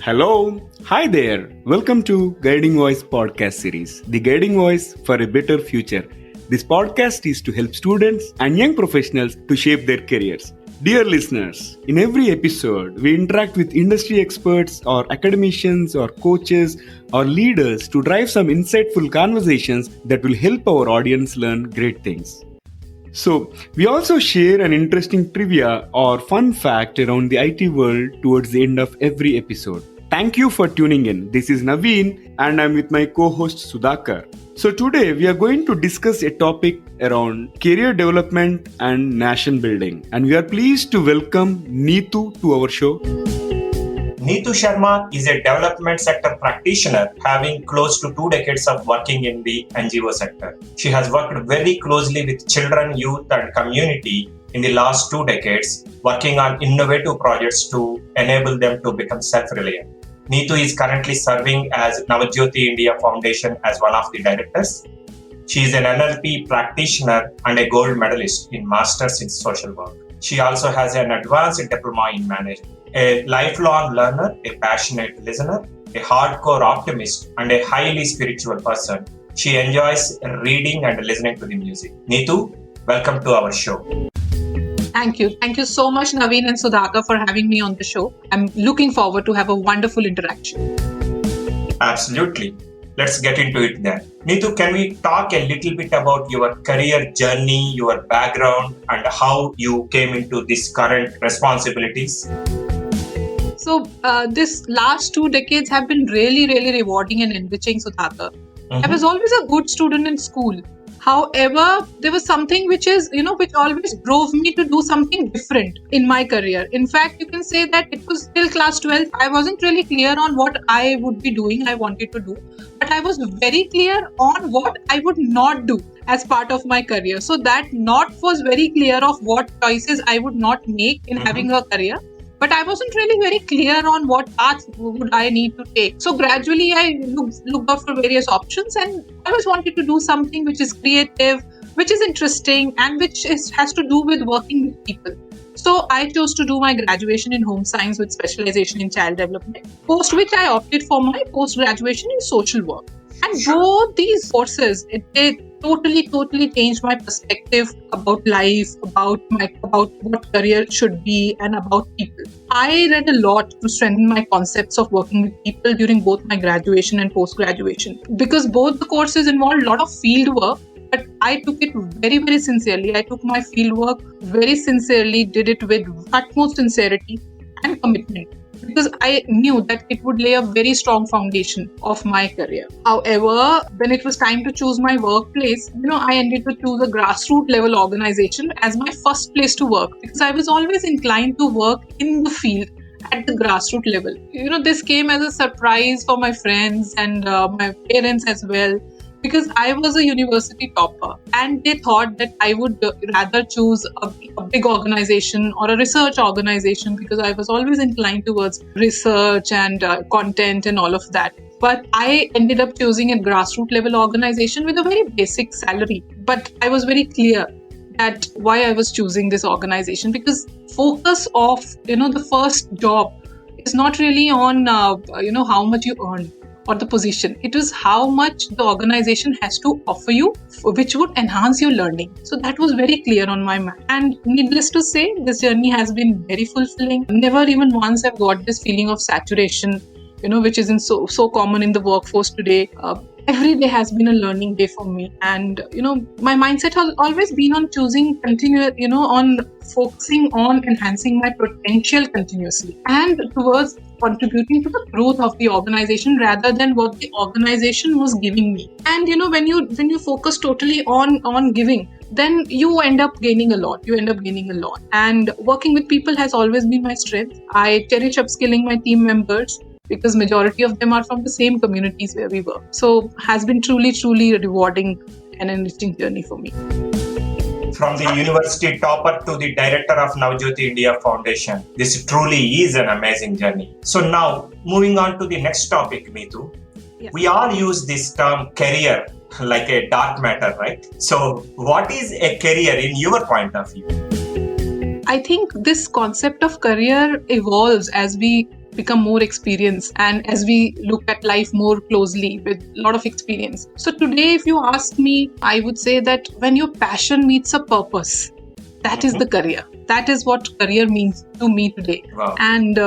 Hello, hi there. Welcome to Guiding Voice podcast series, The Guiding Voice for a Better Future. This podcast is to help students and young professionals to shape their careers. Dear listeners, in every episode, we interact with industry experts or academicians or coaches or leaders to drive some insightful conversations that will help our audience learn great things. So, we also share an interesting trivia or fun fact around the IT world towards the end of every episode. Thank you for tuning in. This is Naveen and I'm with my co-host Sudhakar. So today we are going to discuss a topic around career development and nation building. And we are pleased to welcome Neetu to our show. Neetu Sharma is a development sector practitioner having close to 2 decades of working in the NGO sector. She has worked very closely with children, youth and community in the last 2 decades, working on innovative projects to enable them to become self-reliant. Neetu is currently serving as Navjyoti India Foundation as one of the directors. She is an NLP practitioner and a gold medalist in Masters in Social Work. She also has an advanced diploma in management. A lifelong learner, a passionate listener, a hardcore optimist, and a highly spiritual person. She enjoys reading and listening to the music. Neetu, welcome to our show. Thank you. Thank you so much, Naveen and Sudhakar, for having me on the show. I'm looking forward to have a wonderful interaction. Absolutely. Let's get into it then. Neetu, can we talk a little bit about your career journey, your background, and how you came into these current responsibilities? So, this last 2 decades have been really, really rewarding and enriching, Sudhakar. I was always a good student in school. However, there was something which always drove me to do something different in my career. In fact, you can say that it was till class 12. I wasn't really clear on what I would be doing, I wanted to do. But I was very clear on what I would not do as part of my career. So that not was very clear of what choices I would not make in having a career. But I wasn't really very clear on what path would I need to take. So gradually I looked out for various options and I always wanted to do something which is creative, which is interesting and has to do with working with people. So I chose to do my graduation in home science with specialization in child development, post which I opted for my post-graduation in social work. And both these courses, they totally changed my perspective about life, about what career should be and about people. I read a lot to strengthen my concepts of working with people during both my graduation and post-graduation. Because both the courses involved a lot of field work, but I took it very, very sincerely. I took my field work very sincerely, did it with utmost sincerity and commitment. Because I knew that it would lay a very strong foundation of my career. However, when it was time to choose my workplace, I ended to choose a grassroots level organization as my first place to work because I was always inclined to work in the field at the grassroots level. This came as a surprise for my friends and my parents as well. Because I was a university topper and they thought that I would rather choose a big organization or a research organization because I was always inclined towards research and content and all of that. But I ended up choosing a grassroots level organization with a very basic salary. But I was very clear that why I was choosing this organization because focus of, the first job is not really on, how much you earn or the position. It is how much the organization has to offer you, which would enhance your learning. So that was very clear on my mind. And needless to say, this journey has been very fulfilling. Never even once I've got this feeling of saturation, which is so common in the workforce today. Every day has been a learning day for me. And, my mindset has always been on choosing on focusing on enhancing my potential continuously and towards contributing to the growth of the organization rather than what the organization was giving me. And, when you focus totally on giving, then you end up gaining a lot. And working with people has always been my strength. I cherish upskilling my team members because majority of them are from the same communities where we work. So has been truly rewarding and enriching journey for me. From the university topper to the director of Navjyoti India Foundation, this truly is an amazing journey. So now, moving on to the next topic, Neetu. Yes. We all use this term career like a dark matter, right? So what is a career in your point of view? I think this concept of career evolves as we become more experienced, and as we look at life more closely with a lot of experience. So today, if you ask me, I would say that when your passion meets a purpose, that is the career. That is what career means to me today. Wow. And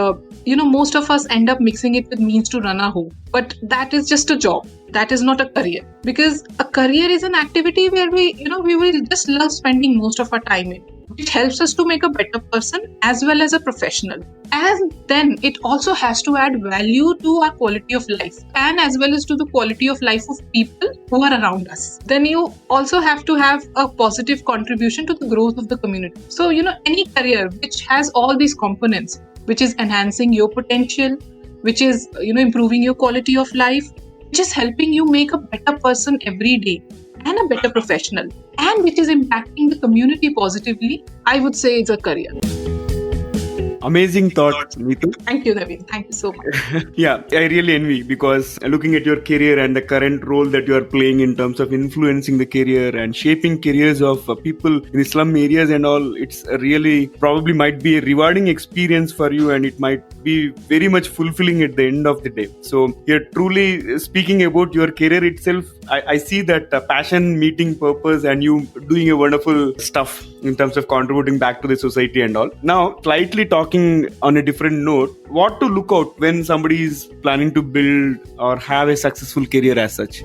most of us end up mixing it with means to run a home. But that is just a job. That is not a career. Because a career is an activity where we will just love spending most of our time in. It helps us to make a better person as well as a professional. And then it also has to add value to our quality of life and as well as to the quality of life of people who are around us. Then you also have to have a positive contribution to the growth of the community. So, any career which has all these components, which is enhancing your potential, which is, improving your quality of life, which is helping you make a better person every day and a better professional, and which is impacting the community positively, I would say it's a career. Amazing thought, Neetu. Thank you, Naveen. Thank you so much. Yeah, I really envy, because looking at your career and the current role that you are playing in terms of influencing the career and shaping careers of people in the slum areas and all, it's really probably might be a rewarding experience for you, and it might be very much fulfilling at the end of the day. So you're truly speaking about your career itself. I see that passion meeting purpose and you doing a wonderful stuff in terms of contributing back to the society and all. Now, slightly talking on a different note, what to look out when somebody is planning to build or have a successful career as such?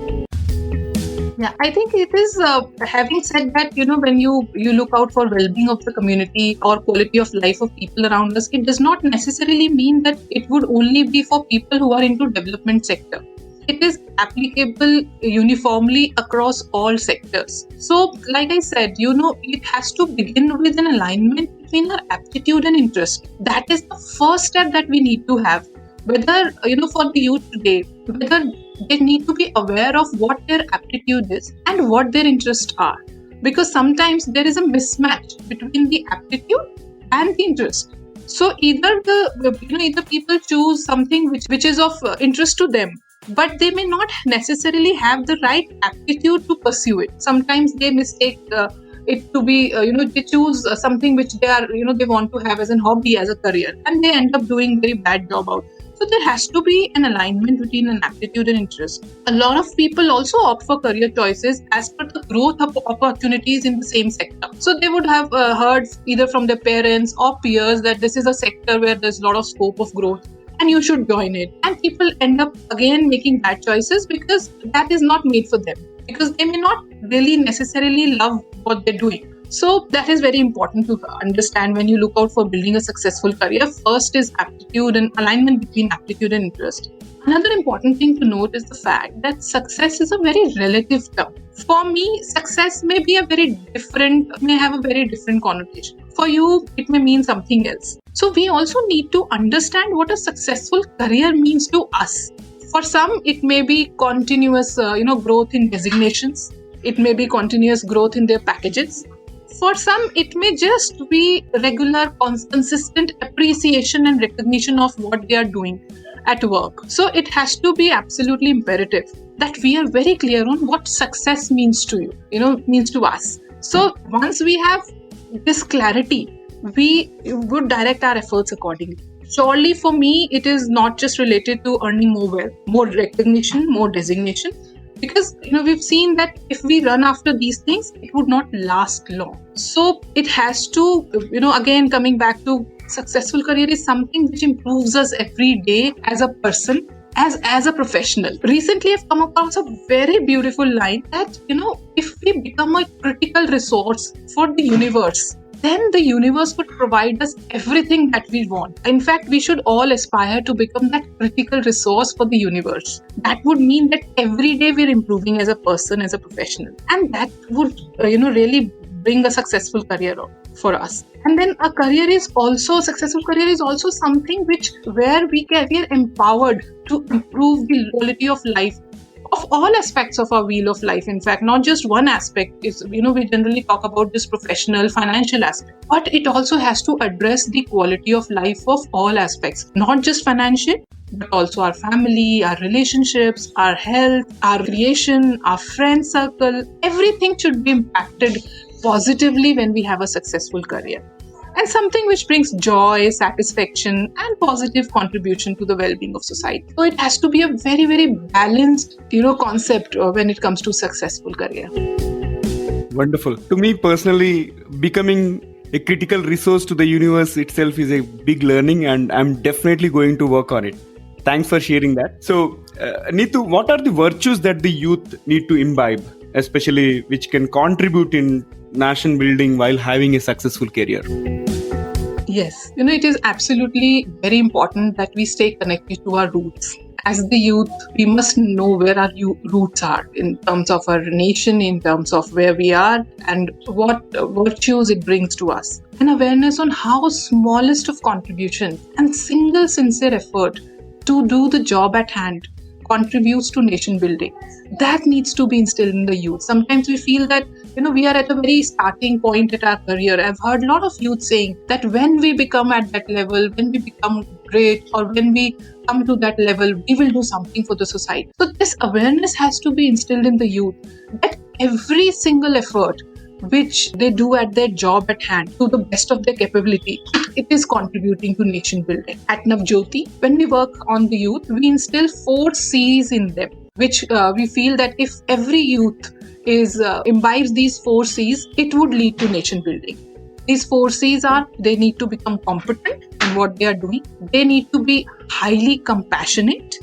Yeah, I think it is, having said that, when you look out for well-being of the community or quality of life of people around us, it does not necessarily mean that it would only be for people who are into development sector. It is applicable uniformly across all sectors. So, like I said, it has to begin with an alignment between our aptitude and interest. That is the first step that we need to have. Whether, for the youth today, whether they need to be aware of what their aptitude is and what their interests are. Because sometimes there is a mismatch between the aptitude and the interest. So either people choose something which is of interest to them, but they may not necessarily have the right aptitude to pursue it. Sometimes they mistake it to be, they choose something which they are, they want to have as a hobby, as a career, and they end up doing very bad job out. So there has to be an alignment between an aptitude and interest. A lot of people also opt for career choices as per the growth of opportunities in the same sector. So they would have heard either from their parents or peers that this is a sector where there's a lot of scope of growth and you should join it. And people end up again making bad choices because that is not made for them, because they may not really necessarily love what they're doing. So that is very important to understand when you look out for building a successful career. First is aptitude and alignment between aptitude and interest. Another important thing to note is the fact that success is a very relative term. For me, success may have a very different connotation. For you, it may mean something else. So we also need to understand what a successful career means to us. For some, it may be continuous, growth in designations. It may be continuous growth in their packages. For some, it may just be regular, consistent appreciation and recognition of what they are doing at work. So it has to be absolutely imperative that we are very clear on what success means to you, means to us. So once we have this clarity, we would direct our efforts accordingly. Surely for me, it is not just related to earning more wealth, more recognition, more designation. Because, we've seen that if we run after these things, it would not last long. So it has to, again, coming back to successful career is something which improves us every day as a person, as a professional. Recently, I've come across a very beautiful line that, if we become a critical resource for the universe, then the universe would provide us everything that we want. In fact, we should all aspire to become that critical resource for the universe. That would mean that every day we're improving as a person, as a professional. And that would, really bring a successful career for us. And then successful career is also something where we are empowered to improve the quality of life of all aspects of our wheel of life. In fact, not just one aspect. We generally talk about this professional, financial aspect, but it also has to address the quality of life of all aspects, not just financial, but also our family, our relationships, our health, our creation, our friend circle. Everything should be impacted positively when we have a successful career. and something which brings joy, satisfaction, and positive contribution to the well-being of society. So it has to be a very, very balanced, concept when it comes to successful career. Wonderful. To me personally, becoming a critical resource to the universe itself is a big learning, and I'm definitely going to work on it. Thanks for sharing that. So, Neetu, what are the virtues that the youth need to imbibe, especially which can contribute in nation building while having a successful career? Yes, it is absolutely very important that we stay connected to our roots. As the youth, we must know where our roots are in terms of our nation, in terms of where we are, and what virtues it brings to us. An awareness on how smallest of contribution and single sincere effort to do the job at hand contributes to nation building. That needs to be instilled in the youth. Sometimes we feel that we are at a very starting point at our career. I've heard a lot of youth saying that when we become at that level, when we become great, or when we come to that level, we will do something for the society. So this awareness has to be instilled in the youth that every single effort which they do at their job at hand to the best of their capability, it is contributing to nation building. At Navjyoti, when we work on the youth, we instill 4 C's in them, which we feel that if every youth imbibes these 4 C's, it would lead to nation building. These 4 C's are: they need to become competent in what they are doing, they need to be highly compassionate,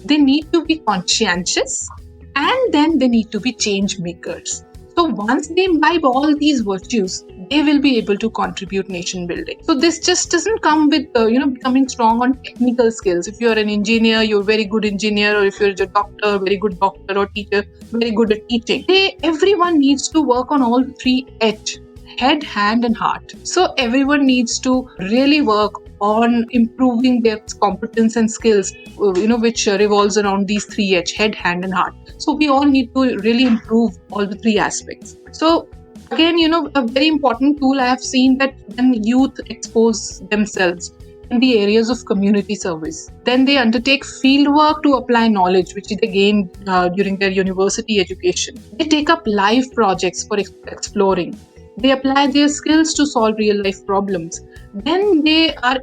they need to be conscientious, and then they need to be change makers. So once they imbibe all these virtues, they will be able to contribute nation building. So this just doesn't come with becoming strong on technical skills. If you're an engineer, you're a very good engineer, or if you're a doctor, very good doctor, or teacher, very good at teaching. Everyone needs to work on all 3 H: head, hand, and heart. So everyone needs to really work on improving their competence and skills, which revolves around these 3 H: head, hand, and heart. So we all need to really improve all the 3 aspects. So again, a very important tool I have seen that when youth expose themselves in the areas of community service, then they undertake field work to apply knowledge which they gain during their university education. They take up live projects for exploring. They apply their skills to solve real life problems. Then they are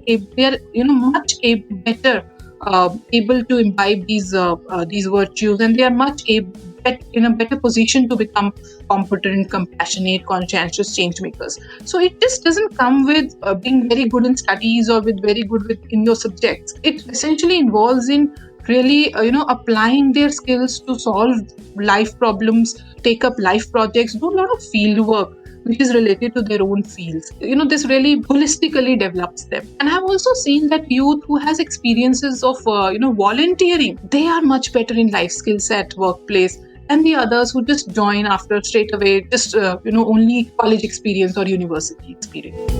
much better able to imbibe these virtues, and they are much in a better position to become competent, compassionate, conscientious change makers. So it just doesn't come with being very good in studies or with very good in your subjects. It essentially involves in really applying their skills to solve life problems, take up life projects, do a lot of field work which is related to their own fields. This really holistically develops them. And I've also seen that youth who has experiences of volunteering, they are much better in life skills at workplace than the others who just join after straight away just only college experience or university experience.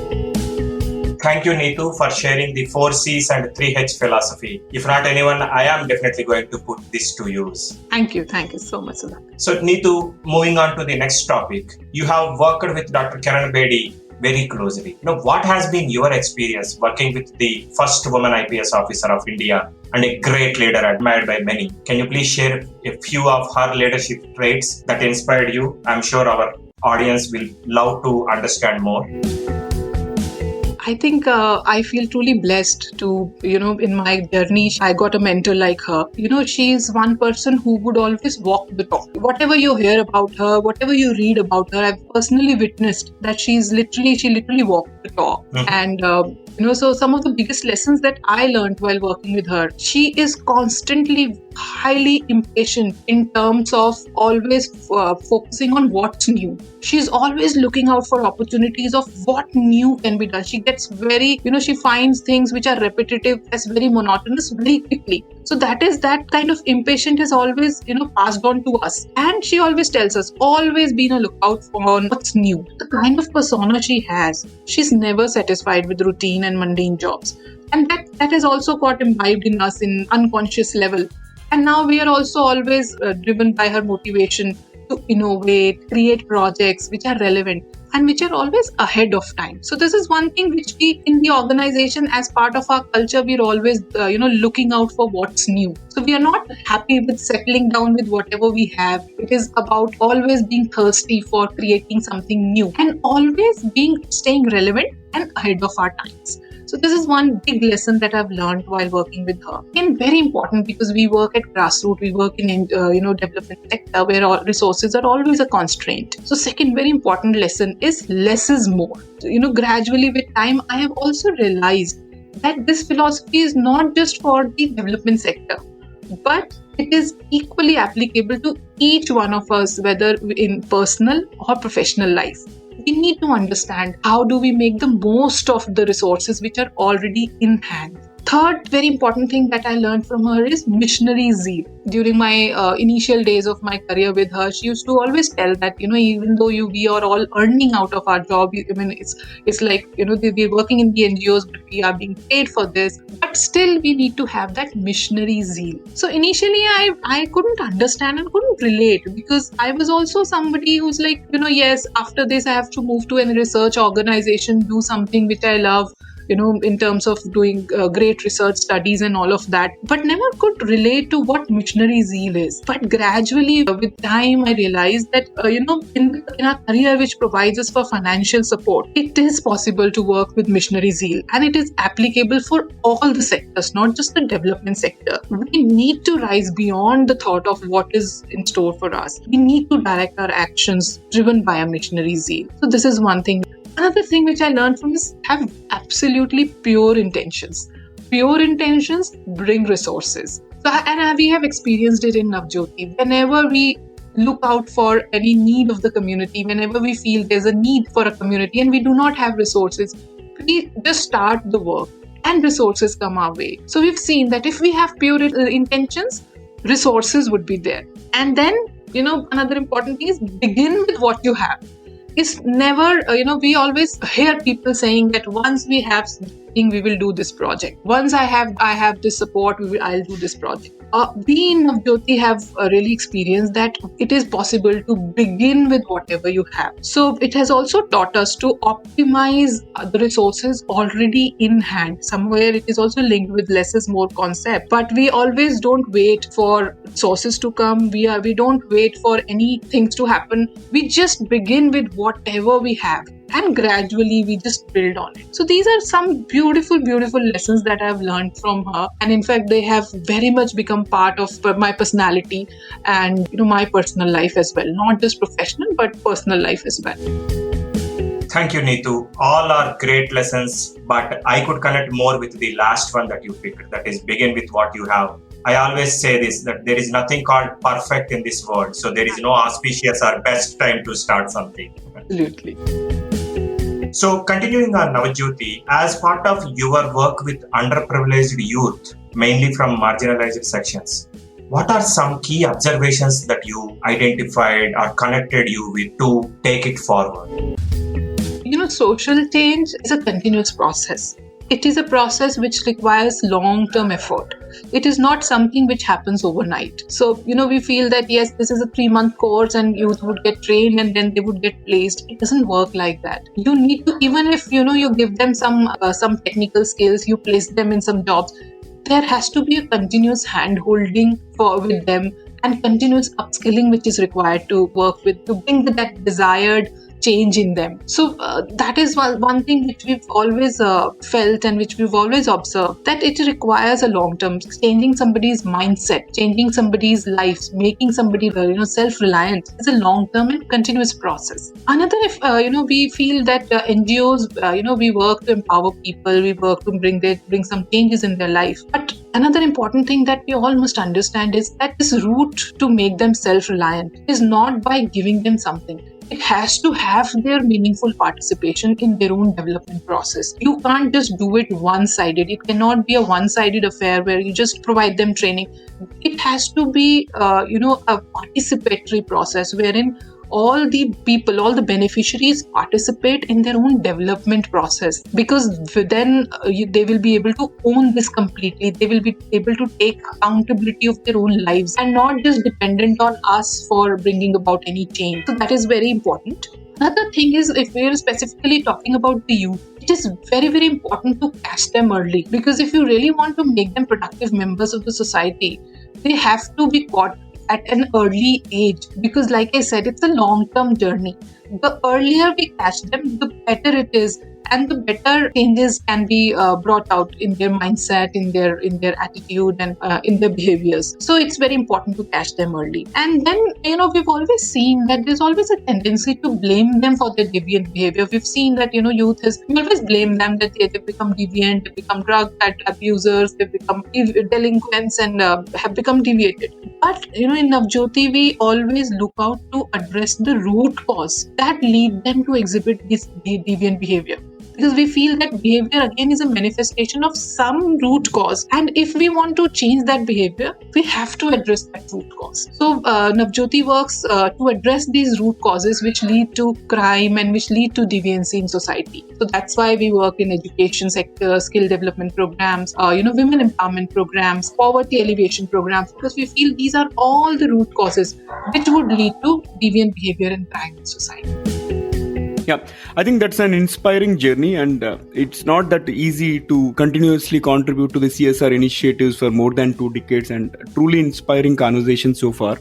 Thank you, Neetu, for sharing the 4 C's and 3 H philosophy. If not anyone, I am definitely going to put this to use. Thank you so much, Sudhakar. So, Neetu, moving on to the next topic, you have worked with Dr. Kiran Bedi very closely. What has been your experience working with the first woman IPS officer of India and a great leader admired by many? Can you please share a few of her leadership traits that inspired you? I'm sure our audience will love to understand more. I think I feel truly blessed to, in my journey, I got a mentor like her. She is one person who would always walk the talk. Whatever you hear about her, whatever you read about her, I've personally witnessed that she literally walked the talk. Mm-hmm. And, so some of the biggest lessons that I learned while working with her, she is constantly highly impatient in terms of always focusing on what's new. She's always looking out for opportunities of what new can be done. She gets very, she finds things which are repetitive as very monotonous very quickly. So that kind of impatience is always, passed on to us. And she always tells us, always be on a lookout for what's new. The kind of persona she has, she's never satisfied with routine and mundane jobs. And that has also got imbibed in us in unconscious level. And now we are also always driven by her motivation to innovate, create projects which are relevant. and which are always ahead of time. So this is one thing which we in the organization, as part of our culture, we're always looking out for what's new. So we are not happy with settling down with whatever we have. It is about always being thirsty for creating something new and always staying relevant and ahead of our times. So this is one big lesson that I've learned while working with her. And very important, because we work at grassroots, we work in development sector where all resources are always a constraint. So second very important lesson is less is more. Gradually with time, I have also realized that this philosophy is not just for the development sector, but it is equally applicable to each one of us, whether in personal or professional life. We need to understand how do we make the most of the resources which are already in hand. Third very important thing that I learned from her is missionary zeal. During my initial days of my career with her, she used to always tell that, even though we are all earning out of our job, it's like, we're working in the NGOs, but we are being paid for this, but still we need to have that missionary zeal. So initially I couldn't understand and couldn't relate, because I was also somebody who's like, yes, after this I have to move to a research organization, do something which I love, in terms of doing great research studies and all of that, but never could relate to what missionary zeal is. But gradually with time, I realized that, in our career which provides us for financial support, it is possible to work with missionary zeal, and it is applicable for all the sectors, not just the development sector. We need to rise beyond the thought of what is in store for us. We need to direct our actions driven by a missionary zeal. So this is one thing. Another thing which I learned from is have absolutely pure intentions. Pure intentions bring resources. We have experienced it in Navjyoti. Whenever we look out for any need of the community, whenever we feel there's a need for a community and we do not have resources, we just start the work and resources come our way. So we've seen that if we have pure intentions, resources would be there. And then, another important thing is begin with what you have. It's never, we always hear people saying that once we have something, we will do this project. Once I have this support, I'll do this project. We in Navjyoti have really experienced that it is possible to begin with whatever you have. So it has also taught us to optimize the resources already in hand. Somewhere it is also linked with less is more concept. But we always don't wait for sources to come. We don't wait for any things to happen. We just begin with whatever we have, and gradually we just build on it. So these are some beautiful, beautiful lessons that I've learned from her. And in fact, they have very much become part of my personality and, my personal life as well. Not just professional, but personal life as well. Thank you, Neetu. All are great lessons, but I could connect more with the last one that you picked, that is begin with what you have. I always say this, that there is nothing called perfect in this world. So there is no auspicious or best time to start something. Absolutely. So continuing on Navjyoti, as part of your work with underprivileged youth, mainly from marginalized sections, what are some key observations that you identified or connected you with to take it forward? Social change is a continuous process. It is a process which requires long-term effort. It is not something which happens overnight. So, we feel that, yes, this is a 3-month course and youth would get trained and then they would get placed. It doesn't work like that. You need to, even if, you give them some technical skills, you place them in some jobs, there has to be a continuous hand-holding with them and continuous upskilling which is required to work with, to bring that desired change in them. So that is one thing which we've always felt and which we've always observed, that it requires a long-term, changing somebody's mindset, changing somebody's life, making somebody self-reliant is a long-term and continuous process. Another, if we feel that NGOs, we work to empower people, we work to bring some changes in their life. But another important thing that we all must understand is that this route to make them self-reliant is not by giving them something. It has to have their meaningful participation in their own development process. You can't just do it one-sided. It cannot be a one-sided affair where you just provide them training. It has to be, a participatory process wherein all the people, all the beneficiaries participate in their own development process, because then they will be able to own this completely. They will be able to take accountability of their own lives and not just dependent on us for bringing about any change. So that is very important. Another thing is, if we are specifically talking about the youth, it is very, very important to catch them early, because if you really want to make them productive members of the society, they have to be caught at an early age, because like I said, it's a long-term journey. The earlier we catch them, the better it is, and the better changes can be brought out in their mindset, in their attitude, and in their behaviors. So it's very important to catch them early. And then, we've always seen that there's always a tendency to blame them for their deviant behavior. We've seen that, we always blame them that they become deviant, they become drug abusers, they become delinquents, and have become deviated. But, in Navjyoti, we always look out to address the root cause that lead them to exhibit this deviant behavior. Because we feel that behavior again is a manifestation of some root cause. And if we want to change that behavior, we have to address that root cause. So Navjyoti works to address these root causes which lead to crime and which lead to deviancy in society. So that's why we work in education sector, skill development programs, women empowerment programs, poverty alleviation programs, because we feel these are all the root causes which would lead to deviant behavior and crime in society. Yeah, I think that's an inspiring journey, and it's not that easy to continuously contribute to the CSR initiatives for more than 2 decades, and truly inspiring conversation so far.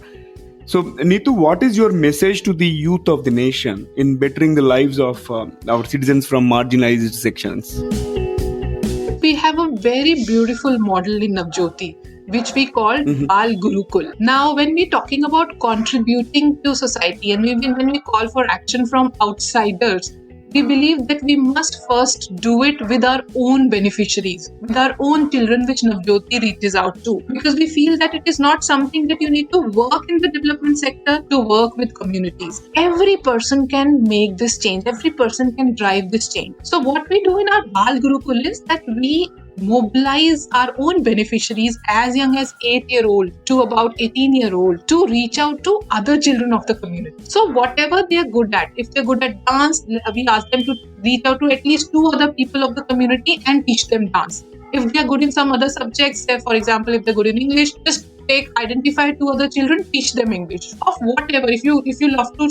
So, Neetu, what is your message to the youth of the nation in bettering the lives of our citizens from marginalized sections? We have a very beautiful model in Navjyoti, which we call Bal Gurukul. Now, when we're talking about contributing to society, and when we call for action from outsiders, we believe that we must first do it with our own beneficiaries, with our own children, which Navjyoti reaches out to. Because we feel that it is not something that you need to work in the development sector to work with communities. Every person can make this change. Every person can drive this change. So what we do in our Bal Gurukul is that we mobilize our own beneficiaries as young as 8-year-old to about 18-year-old to reach out to other children of the community. So whatever they are good at, if they're good at dance, we ask them to reach out to at least 2 other people of the community and teach them dance. If they are good in some other subjects, say for example, if they're good in English, just identify 2 other children, teach them English. Of whatever, if you love to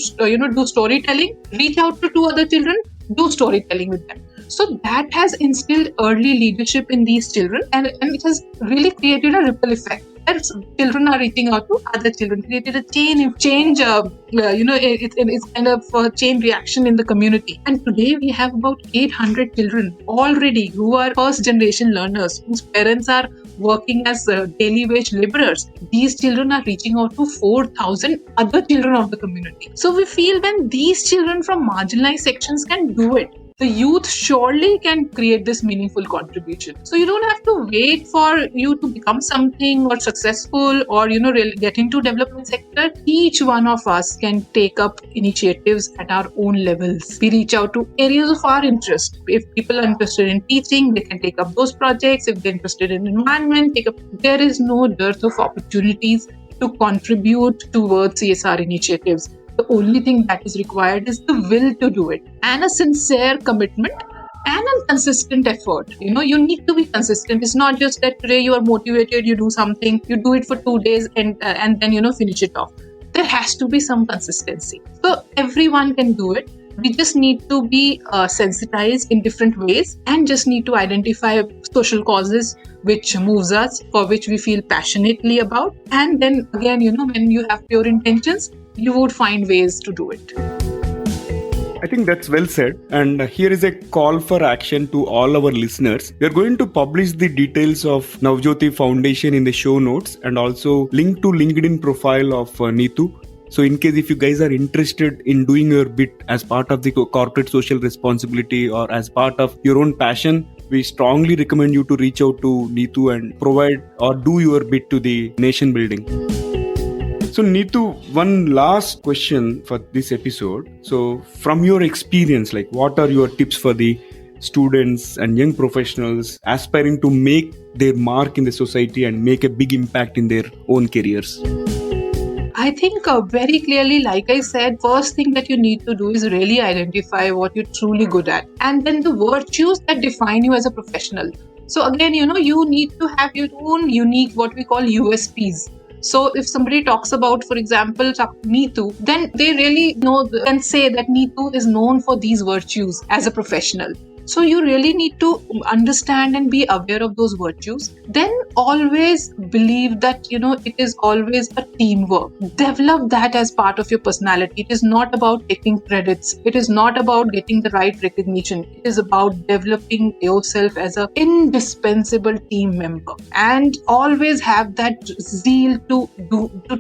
do storytelling, reach out to 2 other children, do storytelling with them. So that has instilled early leadership in these children, and it has really created a ripple effect. As children are reaching out to other children, created a change. It's kind of a chain reaction in the community. And today we have about 800 children already who are first generation learners, whose parents are working as daily wage laborers. These children are reaching out to 4,000 other children of the community. So we feel when these children from marginalized sections can do it, the youth surely can create this meaningful contribution. So you don't have to wait for you to become something or successful or, really get into development sector. Each one of us can take up initiatives at our own levels. We reach out to areas of our interest. If people are interested in teaching, they can take up those projects. If they're interested in environment, there is no dearth of opportunities to contribute towards CSR initiatives. The only thing that is required is the will to do it and a sincere commitment and a consistent effort. You need to be consistent. It's not just that today you are motivated, you do something, you do it for 2 days and then, finish it off. There has to be some consistency. So everyone can do it. We just need to be sensitized in different ways and just need to identify social causes which moves us, for which we feel passionately about. And then again, when you have pure intentions, you would find ways to do it. I think that's well said. And here is a call for action to all our listeners. We are going to publish the details of Navjyoti Foundation in the show notes and also link to LinkedIn profile of Neetu. So in case if you guys are interested in doing your bit as part of the corporate social responsibility or as part of your own passion, we strongly recommend you to reach out to Neetu and provide or do your bit to the nation building. So Neetu, one last question for this episode. So from your experience, what are your tips for the students and young professionals aspiring to make their mark in the society and make a big impact in their own careers? I think very clearly, like I said, first thing that you need to do is really identify what you're truly good at. And then the virtues that define you as a professional. So again, you need to have your own unique, what we call USPs. So if somebody talks about, for example, Neetu, then they really can say that Neetu is known for these virtues as a professional. So you really need to understand and be aware of those virtues. Then always believe that, it is always a teamwork. Develop that as part of your personality. It is not about taking credits. It is not about getting the right recognition. It is about developing yourself as an indispensable team member. And always have that zeal to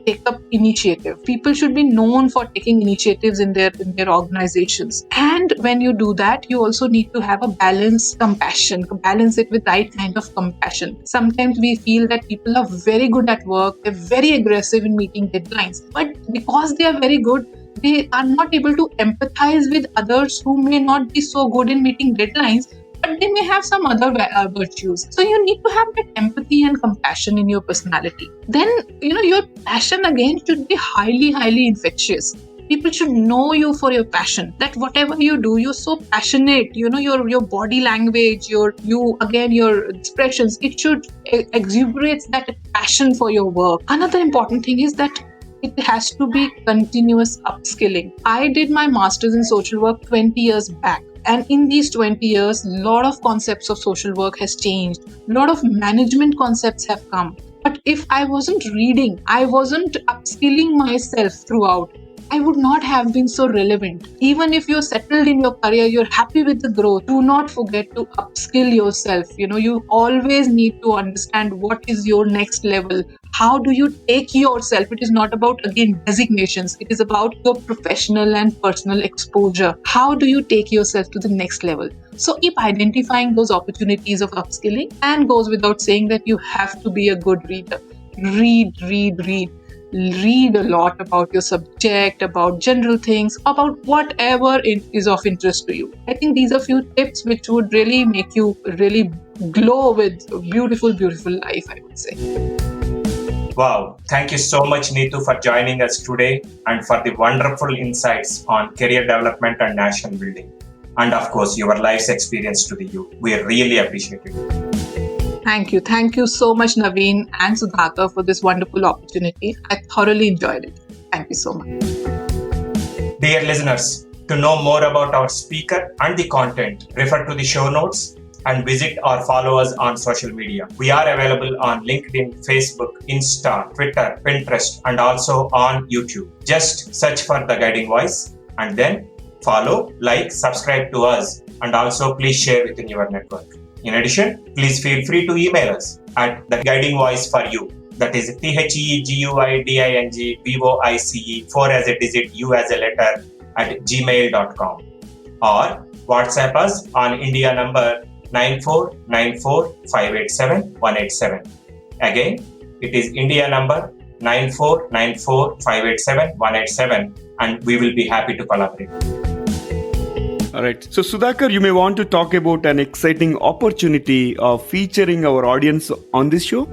take up initiative. People should be known for taking initiatives in their organizations. And when you do that, you also need to have a balanced compassion. Balance it with right kind of compassion. Sometimes we feel that people are very good at work, they're very aggressive in meeting deadlines, but because they are very good, they are not able to empathize with others who may not be so good in meeting deadlines, but they may have some other virtues. So you need to have that empathy and compassion in your personality. Then, your passion again should be highly, highly infectious. People should know you for your passion, that whatever you do, you're so passionate, your body language, your expressions, it should exuberate that passion for your work. Another important thing is that it has to be continuous upskilling. I did my master's in social work 20 years back. And in these 20 years, a lot of concepts of social work has changed. A lot of management concepts have come. But if I wasn't reading, I wasn't upskilling myself throughout, I would not have been so relevant. Even if you're settled in your career, you're happy with the growth, do not forget to upskill yourself. You always need to understand what is your next level. How do you take yourself? It is not about, again, designations. It is about your professional and personal exposure. How do you take yourself to the next level? So keep identifying those opportunities of upskilling, and goes without saying that you have to be a good reader. Read a lot about your subject, about general things, about whatever is of interest to you. I think these are few tips which would really make you really glow with a beautiful, beautiful life, I would say. Wow. Thank you so much, Neetu, for joining us today and for the wonderful insights on career development and nation building. And of course, your life's experience to the youth. We really appreciate it. Thank you. Thank you so much, Naveen and Sudhakar, for this wonderful opportunity. I thoroughly enjoyed it. Thank you so much. Dear listeners, to know more about our speaker and the content, refer to the show notes and visit or follow us on social media. We are available on LinkedIn, Facebook, Insta, Twitter, Pinterest, and also on YouTube. Just search for The Guiding Voice and then follow, like, subscribe to us, and also please share within your network. In addition, please feel free to email us at The Guiding Voice for You. That is THEGUIDINGVOICE 4 as a digit, U as a letter at gmail.com. Or WhatsApp us on India number 9494587187. Again, it is India number 9494587187, and we will be happy to collaborate. All right. So, Sudhakar, you may want to talk about an exciting opportunity of featuring our audience on this show.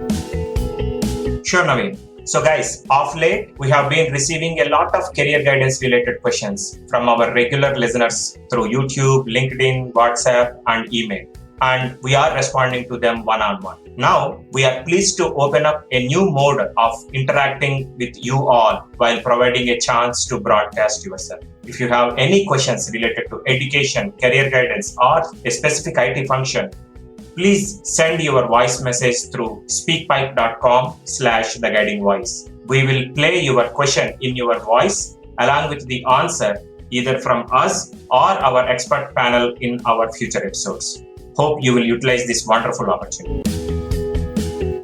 Sure, Naveen. So guys, of late, we have been receiving a lot of career guidance related questions from our regular listeners through YouTube, LinkedIn, WhatsApp, and email. And we are responding to them one-on-one. Now, we are pleased to open up a new mode of interacting with you all while providing a chance to broadcast yourself. If you have any questions related to education, career guidance, or a specific IT function, please send your voice message through speakpipe.com/theguidingvoice. We will play your question in your voice along with the answer either from us or our expert panel in our future episodes. Hope you will utilize this wonderful opportunity.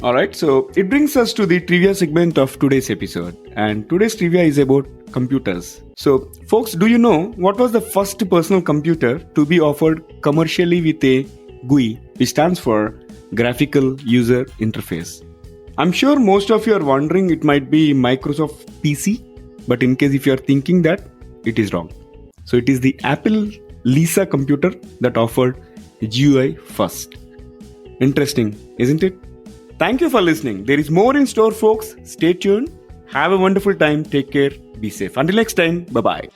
All right, so it brings us to the trivia segment of today's episode. And today's trivia is about computers. So, folks, do you know what was the first personal computer to be offered commercially with a GUI, which stands for Graphical User Interface? I'm sure most of you are wondering it might be Microsoft PC, but in case if you are thinking that, it is wrong. So it is the Apple Lisa computer that offered GUI first. Interesting, isn't it? Thank you for listening. There is more in store, folks. Stay tuned. Have a wonderful time. Take care. Be safe. Until next time. Bye-bye.